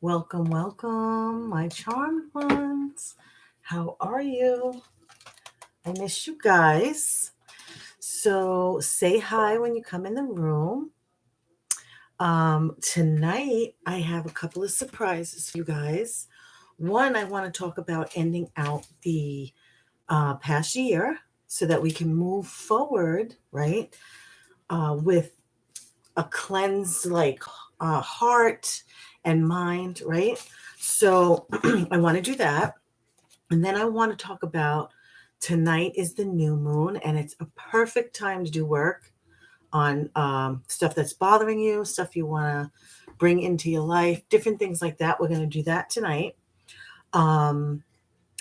Welcome, welcome, my charmed ones. How are you? I miss you guys. So say hi when you come in the room. Tonight, I have a couple of surprises for you guys. One, I want to talk about ending out the past year so that we can move forward, right? With a cleansed, heart and mind, right? So I want to do that. And then I want to talk about tonight is the new moon, and it's a perfect time to do work on stuff that's bothering you, stuff you want to bring into your life, different things like that. We're going to do that tonight. Um,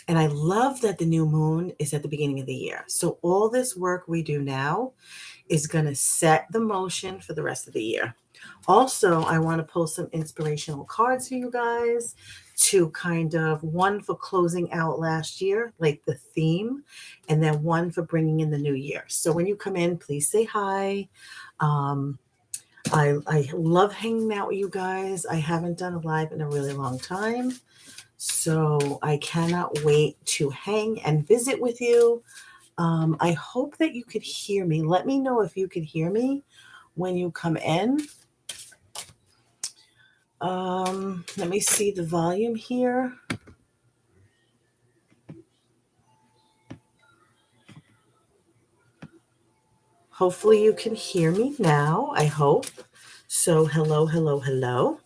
and I love that the new moon is at the beginning of the year. So all this work we do now is going to set the motion for the rest of the year. Also, I want to pull some inspirational cards for you guys to kind of one for closing out last year, like the theme, and then one for bringing in the new year. So when you come in, please say hi. Um, I love hanging out with you guys. I haven't done a live in a really long time. So I cannot wait to hang and visit with you. I hope that you could hear me. Let me know if you could hear me when you come in. Let me see the volume here. Hopefully you can hear me now, I hope. So hello, hello, hello.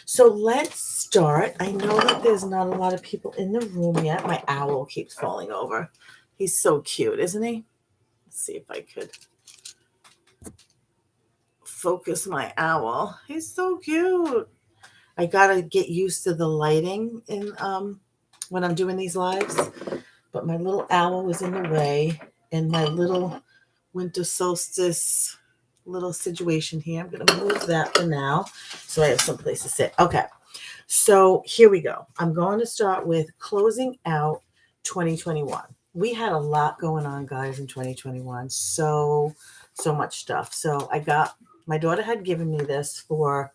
So let's start. I know that there's not a lot of people in the room yet. My owl keeps falling over. He's so cute, isn't he? Let's see if I could focus my owl. He's so cute. I gotta get used to the lighting in when I'm doing these lives. But my little owl was in the way, and my little winter solstice little situation here. I'm gonna move that for now so I have some place to sit. Okay. So here we go. I'm going to start with closing out 2021. We had a lot going on, guys, in 2021. So much stuff. So my daughter had given me this for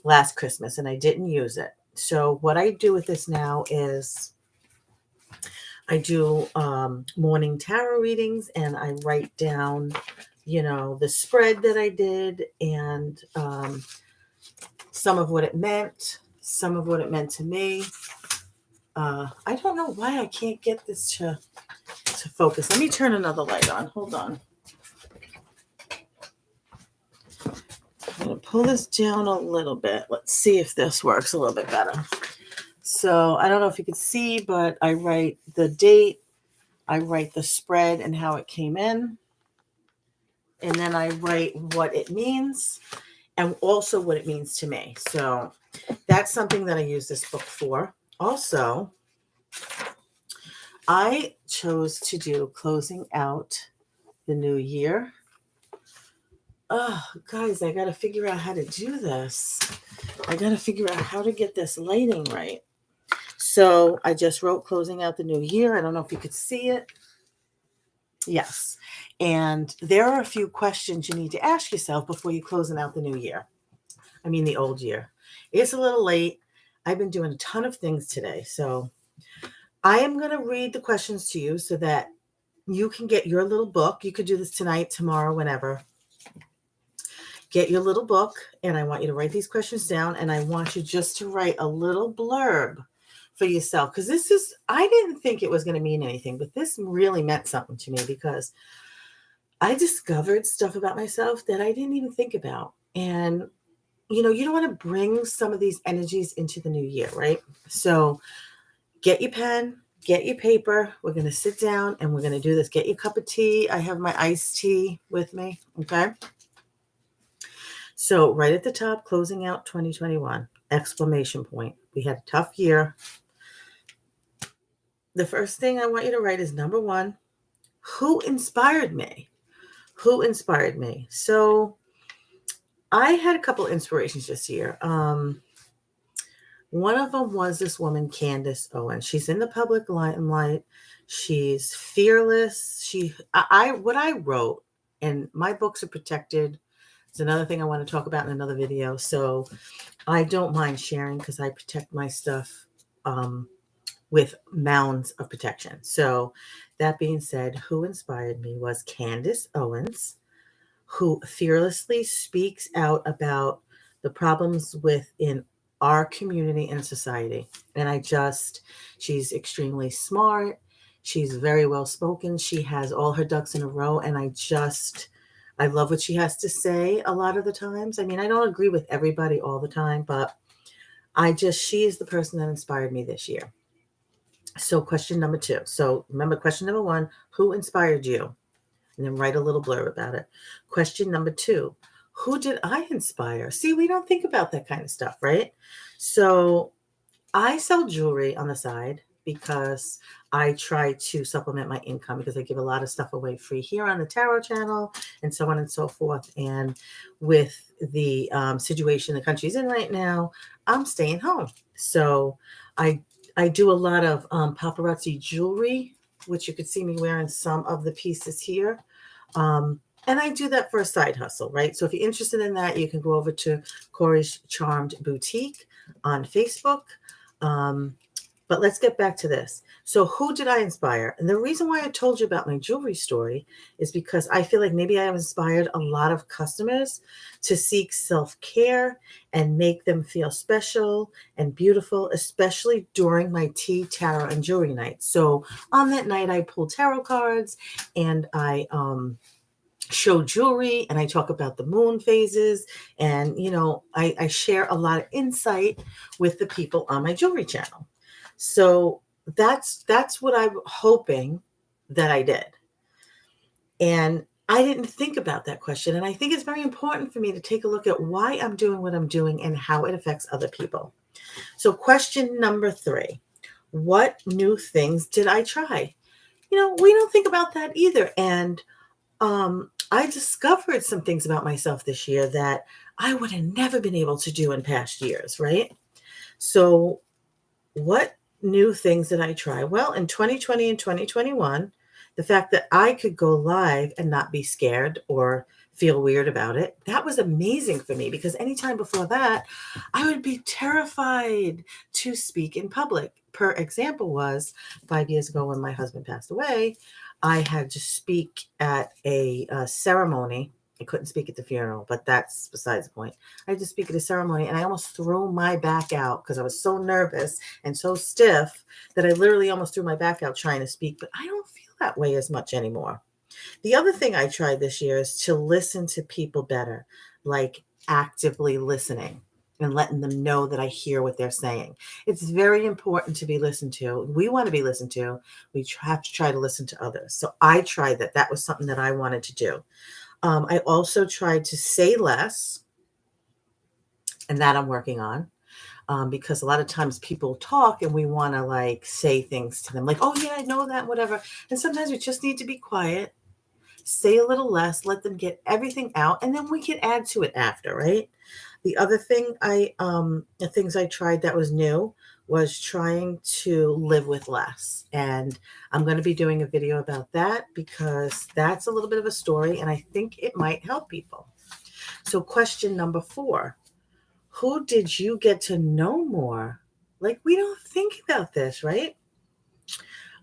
last Christmas and I didn't use it. So what I do with this now is I do morning tarot readings and I write down, the spread that I did and some of what it meant, some of what it meant to me. I don't know why I can't get this to focus. Let me turn another light on. Hold on. I'm going to pull this down a little bit. Let's see if this works a little bit better. So I don't know if you can see, but I write the date, I write the spread and how it came in, and then I write what it means and also what it means to me. So that's something that I use this book for. Also, I chose to do closing out the new year. Oh, guys, I got to figure out how to do this. I got to figure out how to get this lighting right. So I just wrote closing out the new year. I don't know if you could see it. Yes. And there are a few questions you need to ask yourself before you're closing out the new year. I mean, the old year. It's a little late. I've been doing a ton of things today. So I am going to read the questions to you so that you can get your little book. You could do this tonight, tomorrow, whenever. Get your little book, and I want you to write these questions down, and I want you just to write a little blurb for yourself, because I didn't think it was going to mean anything, but this really meant something to me because I discovered stuff about myself that I didn't even think about. And, you don't want to bring some of these energies into the new year, right? So get your pen, get your paper. We're going to sit down and we're going to do this. Get your cup of tea. I have my iced tea with me, okay? So right at the top, closing out 2021, exclamation point. We had a tough year. The first thing I want you to write is number 1, who inspired me? Who inspired me? So I had a couple inspirations this year. One of them was this woman, Candace Owen. She's in the public limelight. She's fearless. What I wrote, and my books are protected It's another thing I want to talk about in another video. So I don't mind sharing because I protect my stuff with mounds of protection. So that being said, who inspired me was Candace Owens, who fearlessly speaks out about the problems within our community and society. And she's extremely smart. She's very well spoken. She has all her ducks in a row. And I love what she has to say a lot of the times. I mean, I don't agree with everybody all the time, but she is the person that inspired me this year. So, question number 2. So, remember, question number 1, who inspired you? And then write a little blurb about it. Question number 2, who did I inspire? See, we don't think about that kind of stuff, right? So, I sell jewelry on the side because I try to supplement my income because I give a lot of stuff away free here on the Tarot channel and so on and so forth. And with the situation the country's in right now, I'm staying home. So I do a lot of paparazzi jewelry, which you could see me wearing some of the pieces here. And I do that for a side hustle, right? So if you're interested in that, you can go over to Corey's Charmed Boutique on Facebook. But let's get back to this. So who did I inspire? And the reason why I told you about my jewelry story is because I feel like maybe I have inspired a lot of customers to seek self-care and make them feel special and beautiful, especially during my tea, tarot, and jewelry night. So on that night, I pull tarot cards and I show jewelry and I talk about the moon phases. And, I share a lot of insight with the people on my jewelry channel. So that's what I'm hoping that I did. And I didn't think about that question. And I think it's very important for me to take a look at why I'm doing what I'm doing and how it affects other people. So question number 3, what new things did I try? We don't think about that either. And I discovered some things about myself this year that I would have never been able to do in past years, right? So what new things did I try? Well, in 2020 and 2021, the fact that I could go live and not be scared or feel weird about it, that was amazing for me because anytime before that, I would be terrified to speak in public. Per example was 5 years ago when my husband passed away, I had to speak at a ceremony. I couldn't speak at the funeral, but that's besides the point. I had to speak at a ceremony and I almost threw my back out because I was so nervous and so stiff that I literally almost threw my back out trying to speak, but I don't feel that way as much anymore. The other thing I tried this year is to listen to people better, like actively listening and letting them know that I hear what they're saying. It's very important to be listened to. We want to be listened to. We have to try to listen to others. So I tried that. That was something that I wanted to do. I also tried to say less, and that I'm working on. Because a lot of times people talk and we want to say things to them like, oh yeah, I know that, whatever. And sometimes we just need to be quiet, say a little less, let them get everything out, and then we can add to it after, right? The other thing the things I tried that was new was trying to live with less. And I'm going to be doing a video about that because that's a little bit of a story and I think it might help people. So question number 4, who did you get to know more? We don't think about this, right?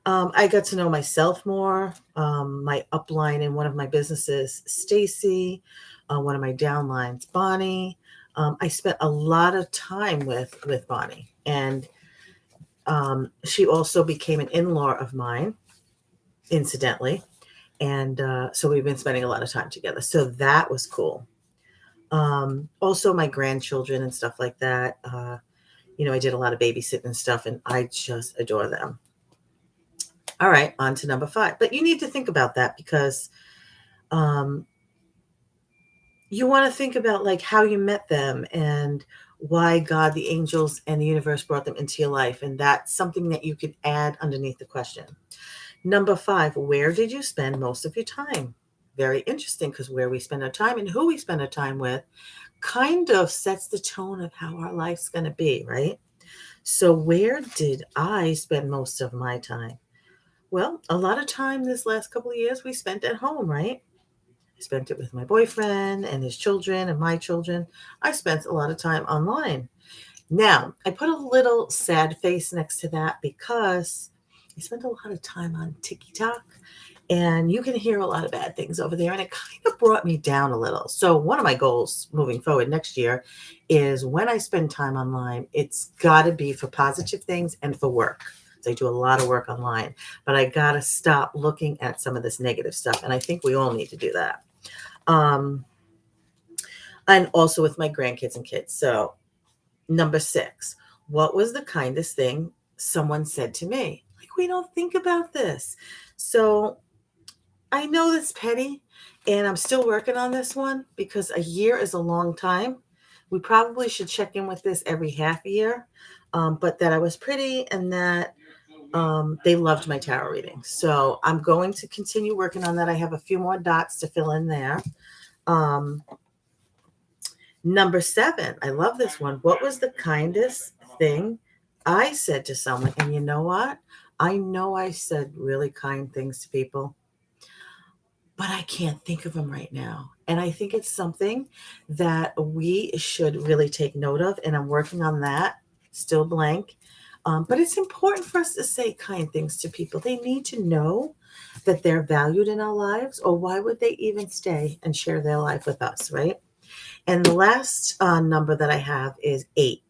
I got to know myself more. My upline in one of my businesses, Stacy, one of my downlines, Bonnie. I spent a lot of time with Bonnie, and she also became an in-law of mine, incidentally. And so we've been spending a lot of time together. So that was cool. Also my grandchildren and stuff like that. I did a lot of babysitting and stuff, and I just adore them. All right, on to number 5. But you need to think about that because you want to think about how you met them and why God, the angels, and the universe brought them into your life. And that's something that you could add underneath the question. Number 5, where did you spend most of your time? Very interesting because where we spend our time and who we spend our time with kind of sets the tone of how our life's going to be, right? So where did I spend most of my time? Well, a lot of time this last couple of years we spent at home, right? I spent it with my boyfriend and his children and my children. I spent a lot of time online. Now, I put a little sad face next to that because I spent a lot of time on TikTok, and you can hear a lot of bad things over there, and it kind of brought me down a little. So one of my goals moving forward next year is when I spend time online, it's got to be for positive things and for work. So I do a lot of work online, but I got to stop looking at some of this negative stuff, and I think we all need to do that. And also with my grandkids and kids. So number 6, what was the kindest thing someone said to me? Like, we don't think about this. So I know that's petty, and I'm still working on this one because a year is a long time. We probably should check in with this every half year, but that I was pretty and that they loved my tarot reading. So I'm going to continue working on that. I have a few more dots to fill in there. Number 7, I love this one. What was the kindest thing I said to someone? And you know what? I know I said really kind things to people, but I can't think of them right now. And I think it's something that we should really take note of. And I'm working on that, still blank. But it's important for us to say kind things to people. They need to know that they're valued in our lives, or why would they even stay and share their life with us, right? And the last number that I have is 8.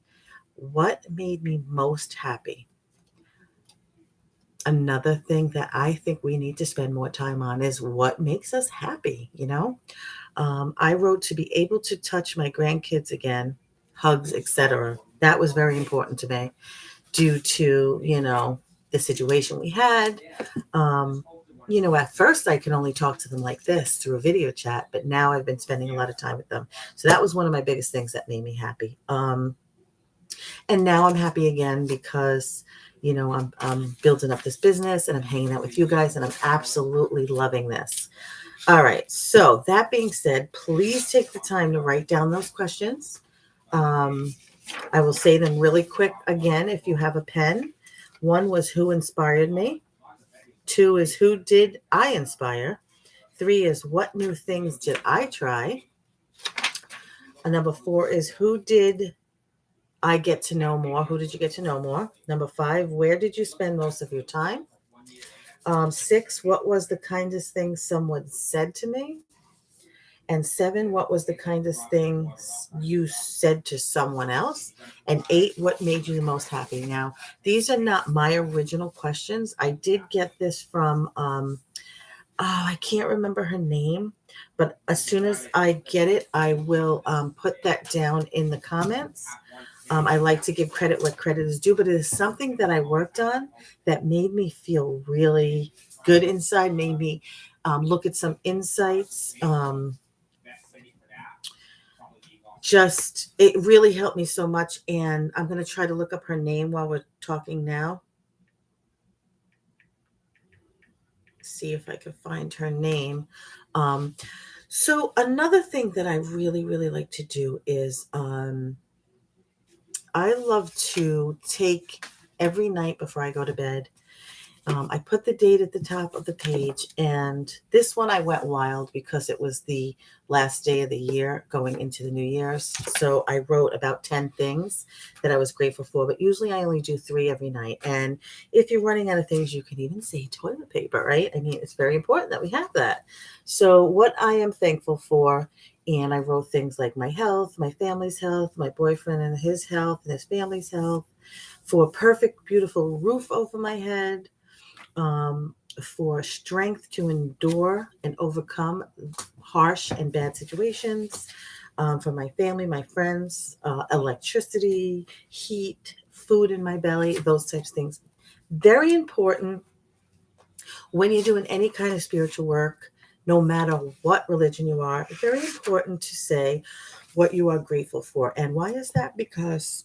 What made me most happy? Another thing that I think we need to spend more time on is what makes us happy, I wrote to be able to touch my grandkids again, hugs, etc. That was very important to me due to, the situation we had. At first I could only talk to them like this through a video chat, but now I've been spending a lot of time with them. So that was one of my biggest things that made me happy. And now I'm happy again because, I'm building up this business and I'm hanging out with you guys, and I'm absolutely loving this. All right. So that being said, please take the time to write down those questions. I will say them really quick again if you have a pen. 1 was who inspired me. 2 is who did I inspire. 3 is what new things did I try. And number 4 is who did I get to know more? Who did you get to know more? Number 5, where did you spend most of your time? 6, what was the kindest thing someone said to me? And 7, what was the kindest thing you said to someone else? And 8, what made you the most happy? Now, these are not my original questions. I did get this from, I can't remember her name, but as soon as I get it, I will put that down in the comments. I like to give credit where credit is due, but it is something that I worked on that made me feel really good inside, made me look at some insights. It really helped me so much. And I'm going to try to look up her name while we're talking now. See if I can find her name. So another thing that I really, really like to do is I love to take every night before I go to bed. I put the date at the top of the page, and this one I went wild because it was the last day of the year going into the New Year's. So I wrote about 10 things that I was grateful for, but usually I only do 3 every night. And if you're running out of things, you can even say toilet paper, right? I mean, it's very important that we have that. So what I am thankful for, and I wrote things like my health, my family's health, my boyfriend and his health and his family's health, for a perfect, beautiful roof over my head, for strength to endure and overcome harsh and bad situations, for my family, my friends, electricity, heat, food in my belly, those types of things. Very important when you're doing any kind of spiritual work, no matter what religion you are. Very important to say what you are grateful for. And why is that? Because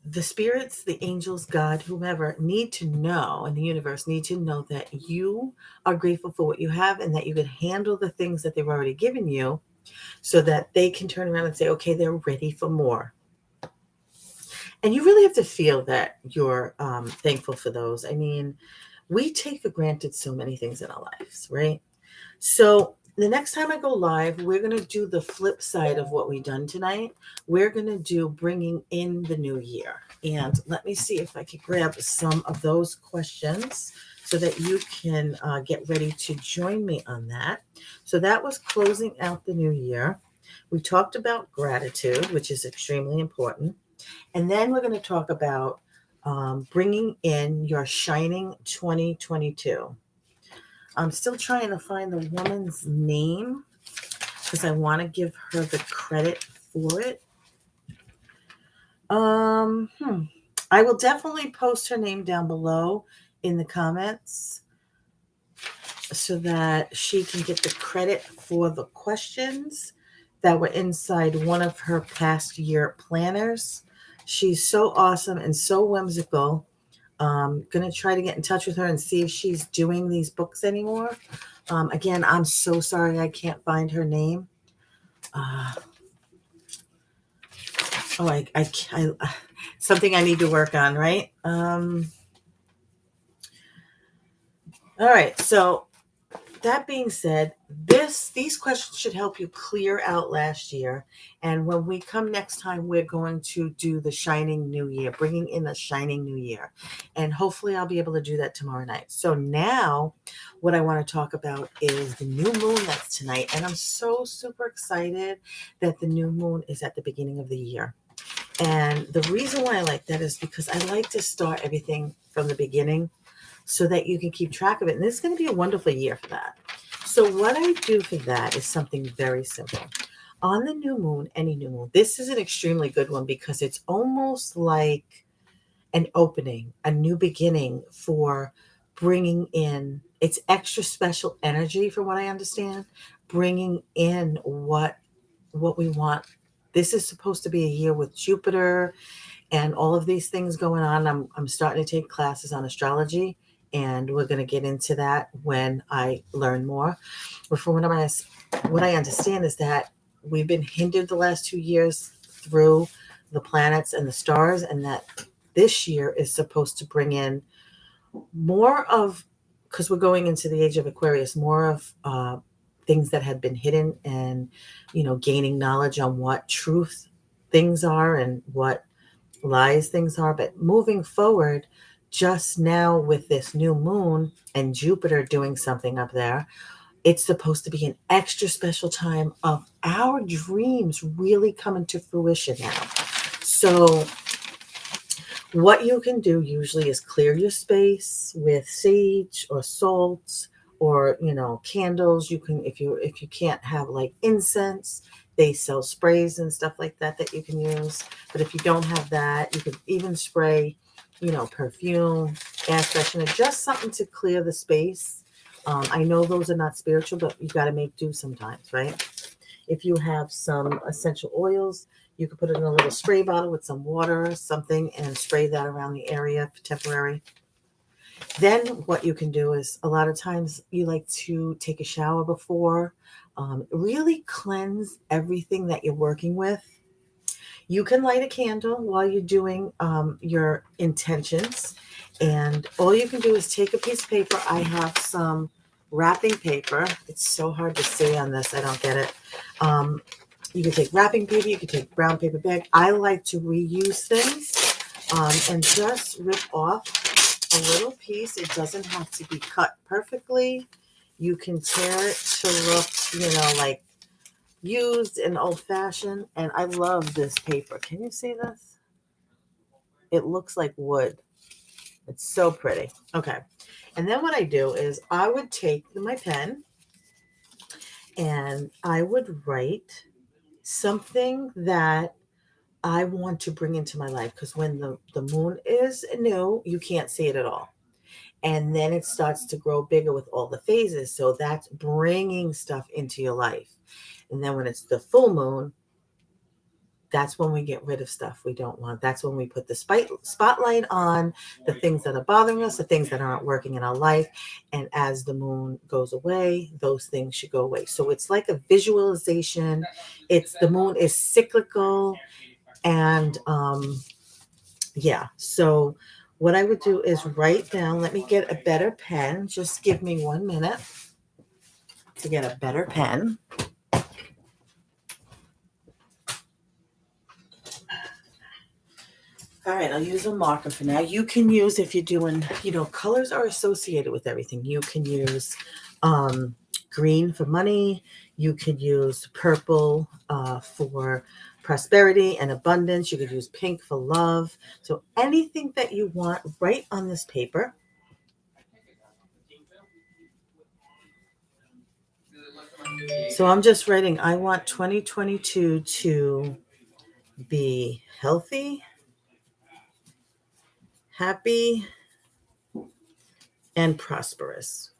the spirits, the angels, God, whomever need to know, and the universe need to know that you are grateful for what you have and that you can handle the things that they've already given you, so that they can turn around and say, okay, they're ready for more. And you really have to feel that you're thankful for those. I mean, we take for granted so many things in our lives, right? So the next time I go live, we're going to do the flip side of what we've done tonight. We're going to do bringing in the new year. And let me see if I can grab some of those questions so that you can get ready to join me on that. So that was closing out the new year. We talked about gratitude, which is extremely important. And then we're going to talk about bringing in your shining 2022. I'm still trying to find the woman's name because I want to give her the credit for it. I will definitely post her name down below in the comments so that she can get the credit for the questions that were inside one of her past year planners. She's so awesome and so whimsical. Going to try to get in touch with her and see if she's doing these books anymore. Again, I'm so sorry I can't find her name. Something I need to work on, right? All right. So that being said, these questions should help you clear out last year. And when we come next time, we're going to do the shining new year, bringing in the shining new year. And hopefully I'll be able to do that tomorrow night. So now what I want to talk about is the new moon that's tonight. And I'm so super excited that the new moon is at the beginning of the year. And the reason why I like that is because I like to start everything from the beginning so that you can keep track of it. And this is going to be a wonderful year for that. So what I do for that is something very simple. On the new moon, any new moon, this is an extremely good one because it's almost like an opening, a new beginning for bringing in, it's extra special energy from what I understand, bringing in what we want. This is supposed to be a year with Jupiter and all of these things going on. I'm starting to take classes on astrology, and we're going to get into that when I learn more. But from what I understand is that we've been hindered the last 2 years through the planets and the stars, and that this year is supposed to bring in more of, because we're going into the age of Aquarius, more of things that had been hidden, and gaining knowledge on what truth things are and what lies things are. But moving forward, just now with this new moon and Jupiter doing something up there, it's supposed to be an extra special time of our dreams really coming to fruition now. So what you can do usually is clear your space with sage or salt or candles. You can, if you can't have like incense, they sell sprays and stuff like that you can use. But if you don't have that, you could even spray perfume, air freshener, just something to clear the space. I know those are not spiritual, but you got to make do sometimes, right? If you have some essential oils, you could put it in a little spray bottle with some water or something and spray that around the area for temporary. Then what you can do is, a lot of times you like to take a shower before, really cleanse everything that you're working with. You can light a candle while you're doing your intentions. And all you can do is take a piece of paper. I have some wrapping paper. It's so hard to see on this. I don't get it. You can take wrapping paper. You can take brown paper bag. I like to reuse things and just rip off a little piece. It doesn't have to be cut perfectly. You can tear it to look, like used and old-fashioned. And I love this paper. Can you see this? It looks like wood. It's so pretty. Okay. And then what I do is I would take my pen and I would write something that I want to bring into my life, because when the moon is new, you can't see it at all. And then it starts to grow bigger with all the phases. So that's bringing stuff into your life. And then when it's the full moon, that's when we get rid of stuff we don't want. That's when we put the spotlight on the things that are bothering us, the things that aren't working in our life. And as the moon goes away, those things should go away. So it's like a visualization. The moon is cyclical. And so what I would do is write down, let me get a better pen. Just give me 1 minute. to get a better pen. All right, I'll use a marker for now. You can use, if you're doing, colors are associated with everything. You can use green for money. You could use purple for prosperity and abundance. You could use pink for love. So anything that you want, write on this paper. So I'm just writing, I want 2022 to be healthy, happy, and prosperous.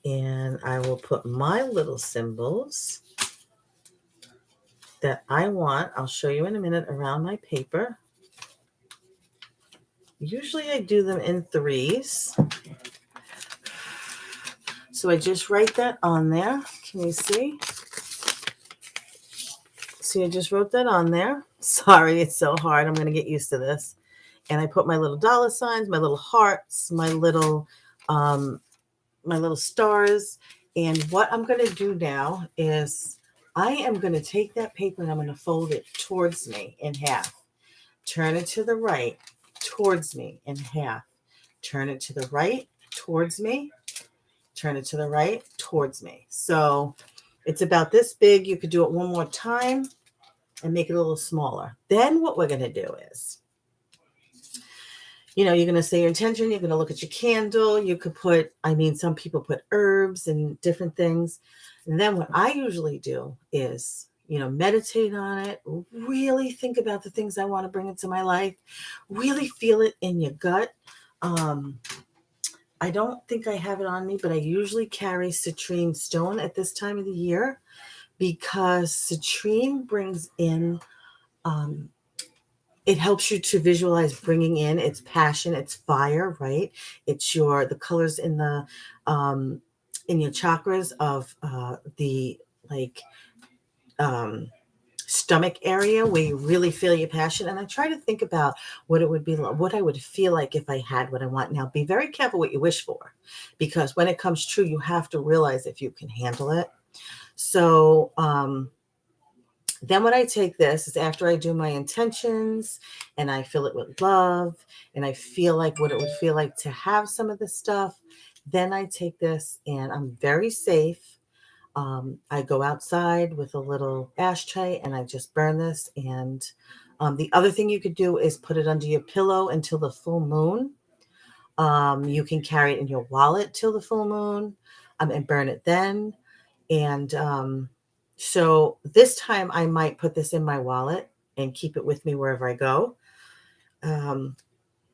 And I will put my little symbols that I want. I'll show you in a minute around my paper. Usually I do them in threes. So I just write that on there. Can you see? See, I just wrote that on there. Sorry, it's so hard. I'm going to get used to this. And I put my little dollar signs, my little hearts, my little stars. And what I'm going to do now is I am going to take that paper and I'm going to fold it towards me in half. Turn it to the right, towards me in half. Turn it to the right, towards me. Turn it to the right, towards me. So it's about this big. You could do it one more time and make it a little smaller. Then what we're going to do is, you're going to say your intention. You're going to look at your candle. You could put, some people put herbs and different things. And then what I usually do is, meditate on it, really think about the things I want to bring into my life, really feel it in your gut. I don't think I have it on me, but I usually carry citrine stone at this time of the year because citrine brings in, it helps you to visualize bringing in its passion, its fire, right? It's the colors in the, in your chakras of the stomach area where you really feel your passion. And I try to think about what it would be like, what I would feel like if I had what I want. Now, be very careful what you wish for, because when it comes true, you have to realize if you can handle it. So then what I take this is after I do my intentions and I fill it with love and I feel like what it would feel like to have some of this stuff, then I take this and I'm very safe. I go outside with a little ashtray and I just burn this. And the other thing you could do is put it under your pillow until the full moon. You can carry it in your wallet till the full moon and burn it then. And so this time I might put this in my wallet and keep it with me wherever I go.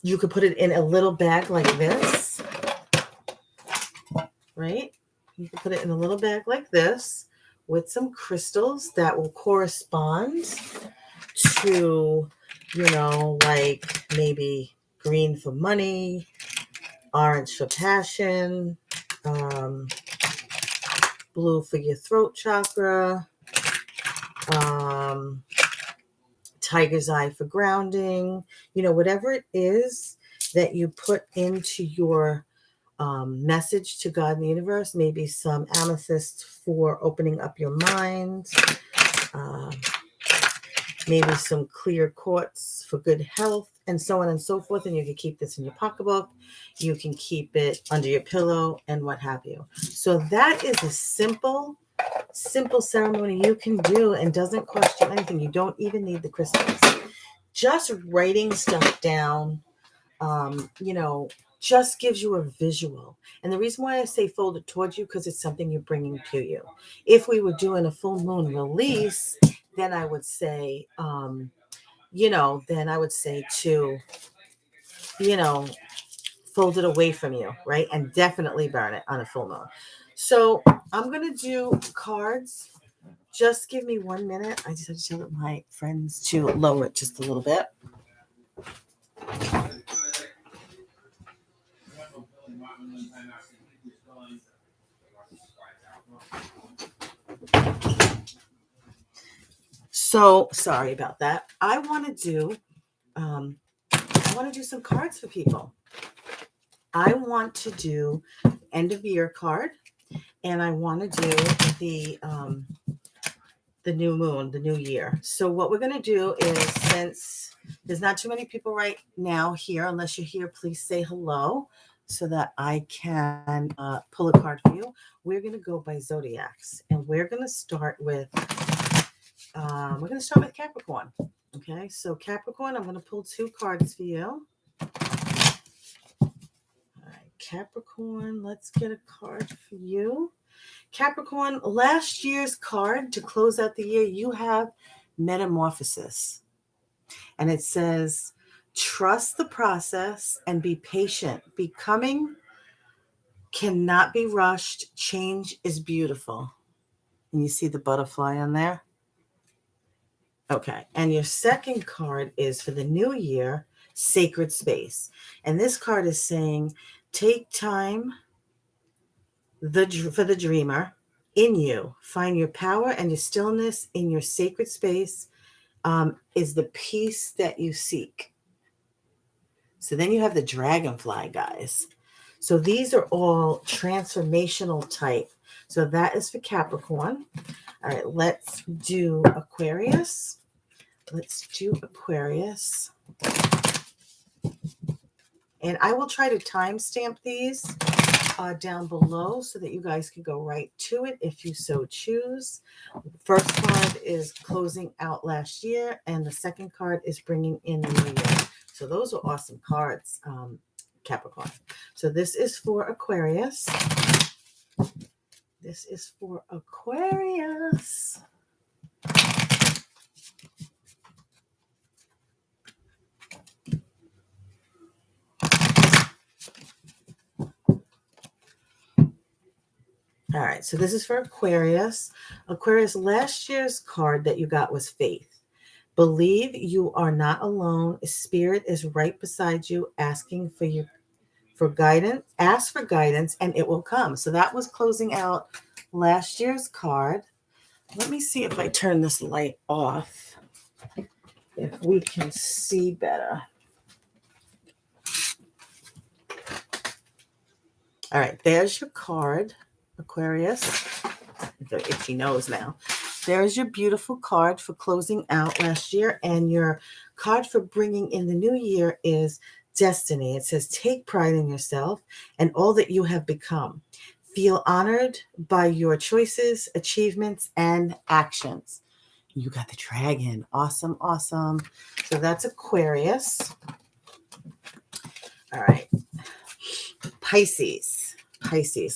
You could put it in a little bag like this, right? You can put it in a little bag like this with some crystals that will correspond to, like maybe green for money, orange for passion, blue for your throat chakra, tiger's eye for grounding, whatever it is that you put into your message to God and the universe, maybe some amethyst for opening up your mind, maybe some clear quartz for good health, and so on and so forth. And you can keep this in your pocketbook. You can keep it under your pillow and what have you. So that is a simple ceremony you can do and doesn't cost you anything. You don't even need the crystals. Just writing stuff down, just gives you a visual. And the reason why I say fold it towards you, because it's something you're bringing to you. If we were doing a full moon release, then I would say, to, fold it away from you, right? And definitely burn it on a full moon. So I'm going to do cards. Just give me 1 minute. I just have to tell my friends to lower it just a little bit. So sorry about that. I want to do some cards for people. I want to do end of year card, and I want to do the new moon, the new year. So what we're going to do is, since there's not too many people right now here, unless you're here, please say hello so that I can pull a card for you. We're going to go by zodiacs, and we're going to start with Capricorn. Okay, so Capricorn, I'm going to pull 2 cards for you. All right, Capricorn, let's get a card for you. Capricorn, last year's card to close out the year, you have Metamorphosis. And it says, trust the process and be patient. Becoming cannot be rushed. Change is beautiful. And you see the butterfly on there? Okay. And your second card is for the new year, Sacred Space. And this card is saying, take time for the dreamer in you. Find your power and your stillness in your sacred space is the peace that you seek. So then you have the dragonfly, guys. So these are all transformational type. So that is for Capricorn. All right, let's do Aquarius. And I will try to timestamp these down below so that you guys can go right to it if you so choose. First card is closing out last year, and the second card is bringing in the new year. So those are awesome cards, Capricorn. So this is for Aquarius. All right, so this is for Aquarius. Aquarius, last year's card that you got was Faith. Believe you are not alone. Spirit is right beside you, asking for guidance. Ask for guidance, and it will come. So that was closing out last year's card. Let me see if I turn this light off, if we can see better. All right, there's your card, Aquarius. The itchy nose now. There's your beautiful card for closing out last year, and your card for bringing in the new year is Destiny. It says, take pride in yourself and all that you have become. Feel honored by your choices, achievements, and actions. You got the dragon. Awesome, awesome. So that's Aquarius. All right. Pisces.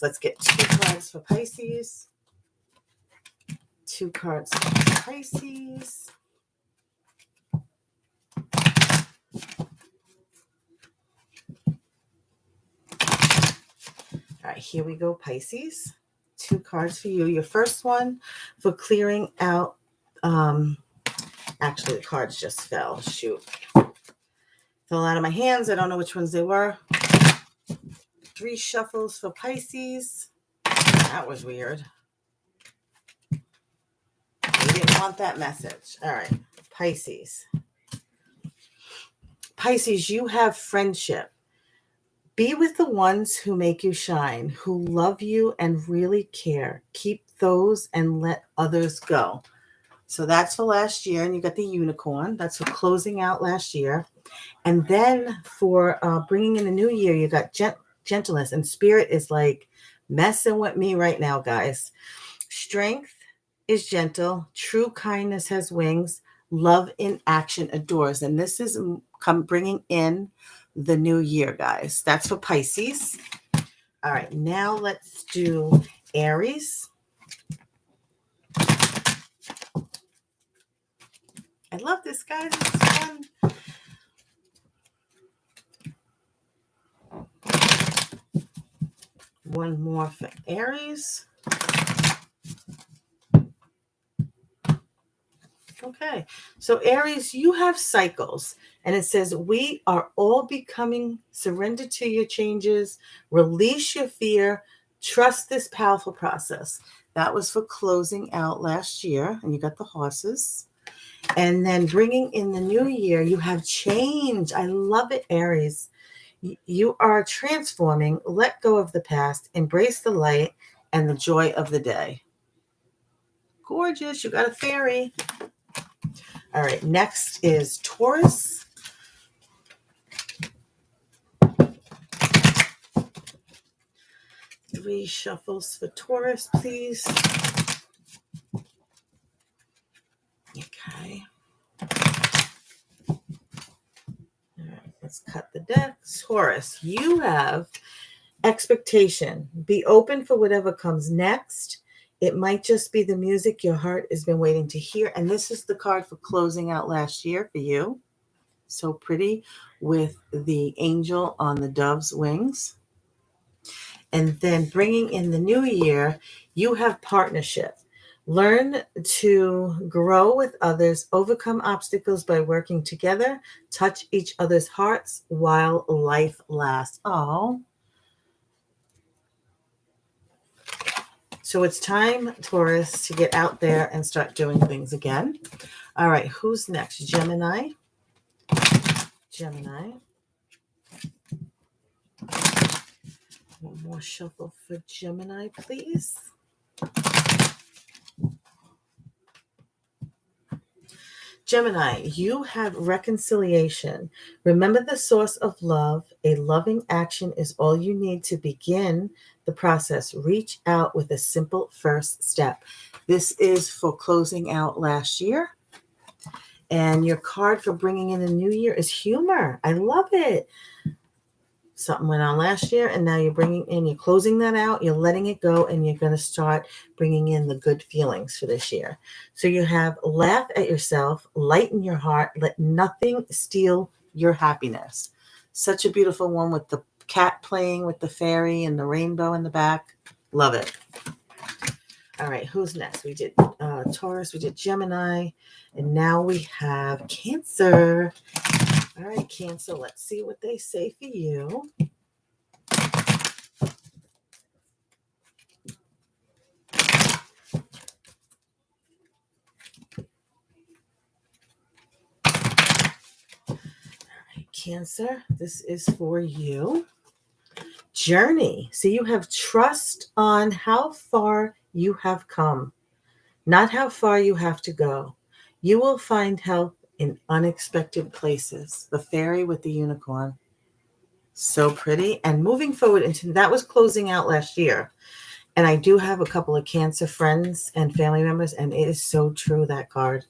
Let's get 2 cards for Pisces. 2 cards for Pisces. All right, here we go, Pisces. 2 cards for you. Your first one for clearing out. Actually, the cards just fell. Shoot. Fell out of my hands. I don't know which ones they were. 3 shuffles for Pisces. That was weird. We didn't want that message. All right, Pisces. Pisces, you have friendship. Be with the ones who make you shine, who love you and really care. Keep those and let others go. So that's for last year, and you got the unicorn. That's for closing out last year. And then for bringing in the new year, you got gentleness, and Spirit is like messing with me right now, guys. Strength is gentle. True kindness has wings. Love in action adores. And this is bringing in the new year, guys. That's for Pisces. All right, now let's do Aries. I love this, guys. It's fun. One more for Aries. Okay, so Aries, you have cycles, and it says, we are all becoming, surrender to your changes, release your fear, trust this powerful process. That was for closing out last year, and you got the horses. And then bringing in the new year, you have change. I love it, Aries. You are transforming. Let go of the past. Embrace the light and the joy of the day. Gorgeous. You got a fairy. All right. Next is Taurus. Three shuffles for Taurus, please. Okay. All right. Let's cut the deck. Taurus, you have expectation. Be open for whatever comes next. It might just be the music your heart has been waiting to hear. And this is the card for closing out last year for you. So pretty with the angel on the dove's wings. And then bringing in the new year, you have partnership. Learn to grow with others, overcome obstacles by working together, touch each other's hearts while life lasts. Oh. So it's time, Taurus, to get out there and start doing things again. All right, who's next? Gemini. Gemini. One more shuffle for Gemini, please. Gemini, you have reconciliation. Remember the source of love. A loving action is all you need to begin the process. Reach out with a simple first step. This is for closing out last year. And your card for bringing in the new year is humor. I love it. Something went on last year, and now you're closing that out, you're letting it go, and you're going to start bringing in the good feelings for this year. So you have laugh at yourself, lighten your heart, let nothing steal your happiness. Such a beautiful one with the cat playing with the fairy and the rainbow in the back. Love it. All right, who's next? We did Taurus, we did Gemini, and now we have Cancer. All right, Cancer, let's see what they say for you. All right, Cancer, this is for you. Journey. So you have trust on how far you have come, not how far you have to go. You will find help in unexpected places. The fairy with the unicorn. So pretty. And moving forward into that was closing out last year. And I do have a couple of Cancer friends and family members, and it is so true, that card.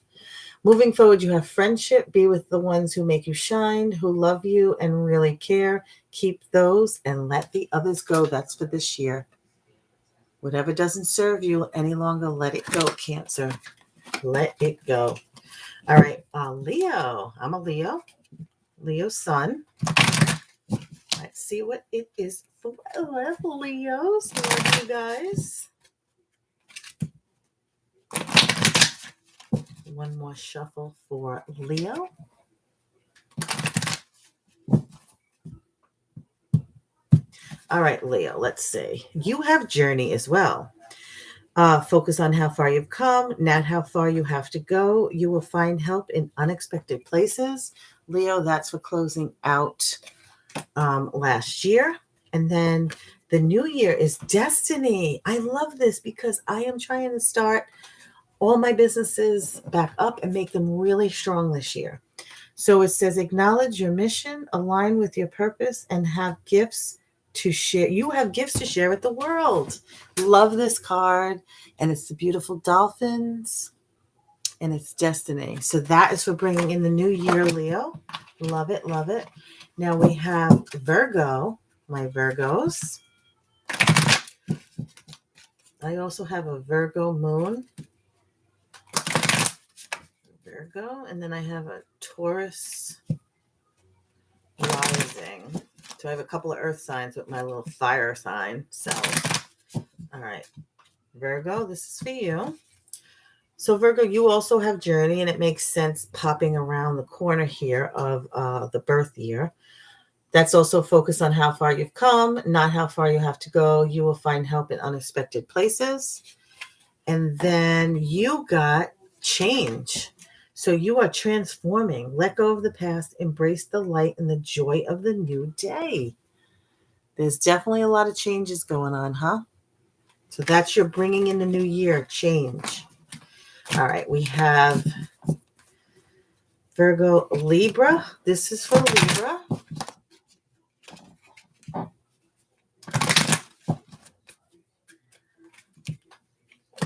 Moving forward, you have friendship. Be with the ones who make you shine, who love you and really care. Keep those and let the others go. That's for this year. Whatever doesn't serve you any longer, let it go, Cancer. Let it go. All right, Leo. I'm a Leo. Leo's sun. Let's see what it is for Leos. For you guys. One more shuffle for Leo. All right, Leo, let's see. You have journey as well. Focus on how far you've come, not how far you have to go. You will find help in unexpected places. Leo, that's for closing out last year. And then the new year is destiny. I love this because I am trying to start all my businesses back up and make them really strong this year. So it says, acknowledge your mission, align with your purpose, and have gifts to share. You have gifts to share with the world. Love this card. And it's the beautiful dolphins. And it's destiny. So that is for bringing in the new year, Leo. Love it. Love it. Now we have Virgo. My Virgos. I also have a Virgo moon. Virgo. And then I have a Taurus rising. So I have a couple of earth signs with my little fire sign. So, all right. Virgo, this is for you. So Virgo, you also have journey, and it makes sense popping around the corner here of the birth year. That's also focused on how far you've come, not how far you have to go. You will find help in unexpected places. And then you got change. So you are transforming. Let go of the past, embrace the light and the joy of the new day. There's definitely a lot of changes going on, huh? So that's your bringing in the new year change. All right, we have Virgo, Libra. This is for Libra.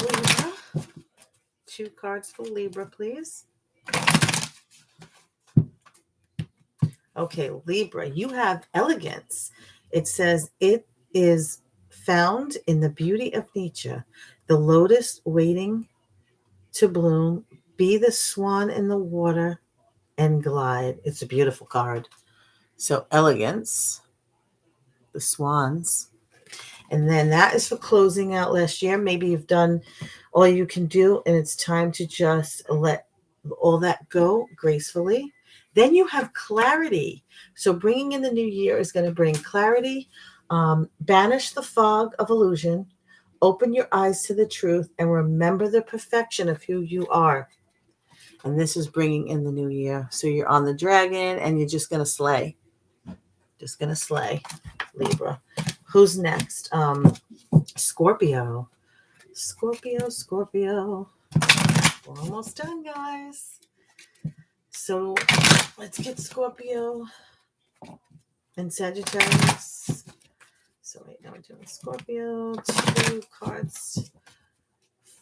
Libra. 2 cards for Libra, please. Okay, Libra, you have elegance. It says it is found in the beauty of nature, the lotus waiting to bloom, be the swan in the water and glide. It's a beautiful card. So elegance, the swans. And then that is for closing out last year. Maybe you've done all you can do and it's time to just let all that go gracefully. Then you have clarity. So bringing in the new year is going to bring clarity, banish the fog of illusion, open your eyes to the truth, and remember the perfection of who you are. And this is bringing in the new year. So you're on the dragon and you're just going to slay. Just going to slay, Libra. Who's next? Scorpio. Scorpio. We're almost done, guys. So let's get Scorpio and Sagittarius. So right now we're doing Scorpio. 2 cards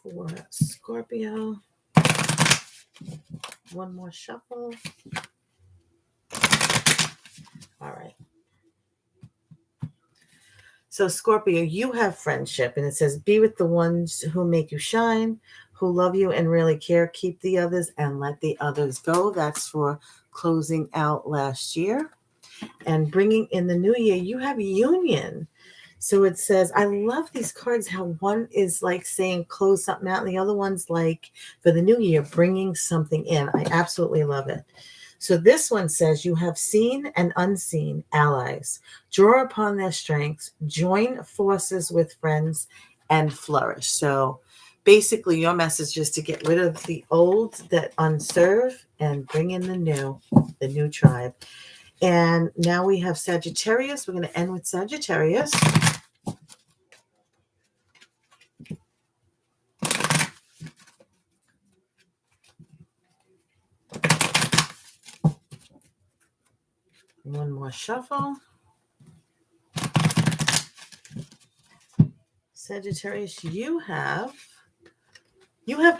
for Scorpio. 1 more shuffle. All right. So Scorpio, you have friendship, and it says, be with the ones who make you shine, who love you and really care. Keep the others and let the others go. That's for closing out last year. And bringing in the new year, you have union. So it says, I love these cards, how one is like saying close something out, and the other one's like for the new year, bringing something in. I absolutely love it. So this one says, you have seen and unseen allies. Draw upon their strengths, join forces with friends, and flourish. So basically your message is to get rid of the old that unserve and bring in the new tribe. And now we have Sagittarius. We're going to end with Sagittarius. One more shuffle. Sagittarius, you have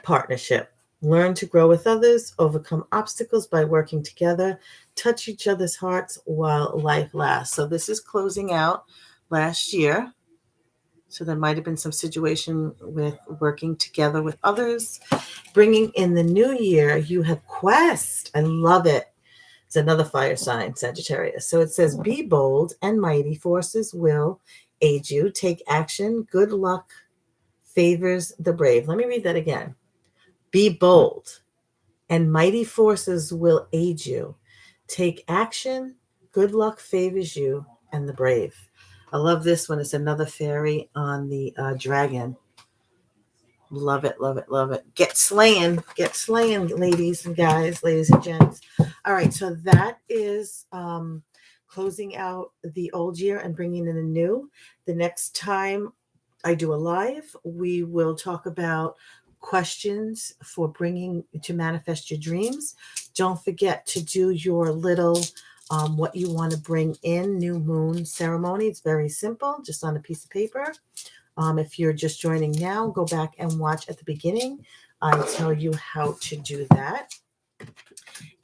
partnership. Learn to grow with others, overcome obstacles by working together, touch each other's hearts while life lasts. So this is closing out last year. So there might have been some situation with working together with others. Bringing in the new year, you have quest. I love it. It's another fire sign, Sagittarius. So it says, be bold and mighty. Forces will aid you. Take action. Good luck favors the brave. Let me read that again. Be bold and mighty forces will aid you. Take action. Good luck favors you and the brave. I love this one. It's another fairy on the dragon. Love it, love it, love it. Get slaying, ladies and guys, ladies and gents. All right, so that is closing out the old year and bringing in the new. The next time I do a live, we will talk about questions for bringing to manifest your dreams. Don't forget to do your little what you want to bring in new moon ceremony. It's very simple, just on a piece of paper. If you're just joining now, go back and watch at the beginning. I tell you how to do that.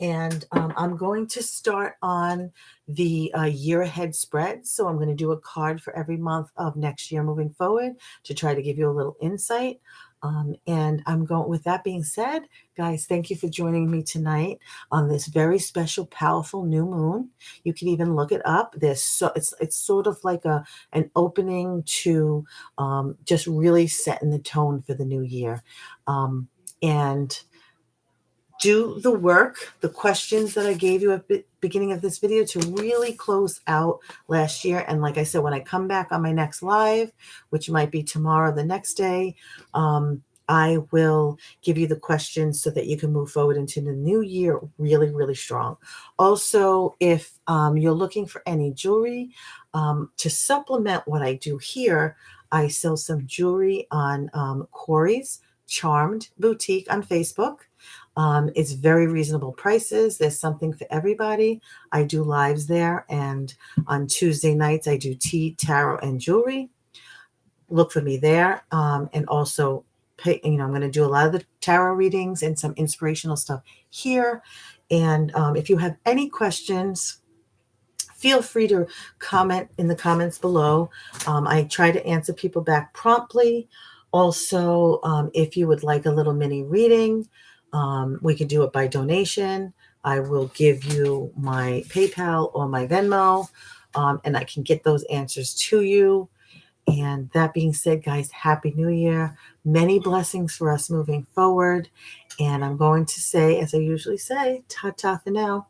And I'm going to start on the year ahead spread. So I'm going to do a card for every month of next year moving forward to try to give you a little insight. And I'm going, with that being said, guys, thank you for joining me tonight on this very special, powerful new moon. You can even look it up. It's sort of like an opening to just really setting the tone for the new year. And do the work, the questions that I gave you at the beginning of this video to really close out last year. And like I said, when I come back on my next live, which might be tomorrow, the next day, I will give you the questions so that you can move forward into the new year really, really strong. Also, if you're looking for any jewelry to supplement what I do here, I sell some jewelry on Corey's Charmed Boutique on Facebook. It's very reasonable prices. There's something for everybody. I do lives there, and on Tuesday nights I do tea, tarot, and jewelry. Look for me there, and also pay, I'm going to do a lot of the tarot readings and some inspirational stuff here. And if you have any questions, feel free to comment in the comments below. I try to answer people back promptly. Also, if you would like a little mini reading, we can do it by donation. I will give you my PayPal or my Venmo, and I can get those answers to you. And that being said, guys, Happy New Year. Many blessings for us moving forward. And I'm going to say, as I usually say, ta-ta for now.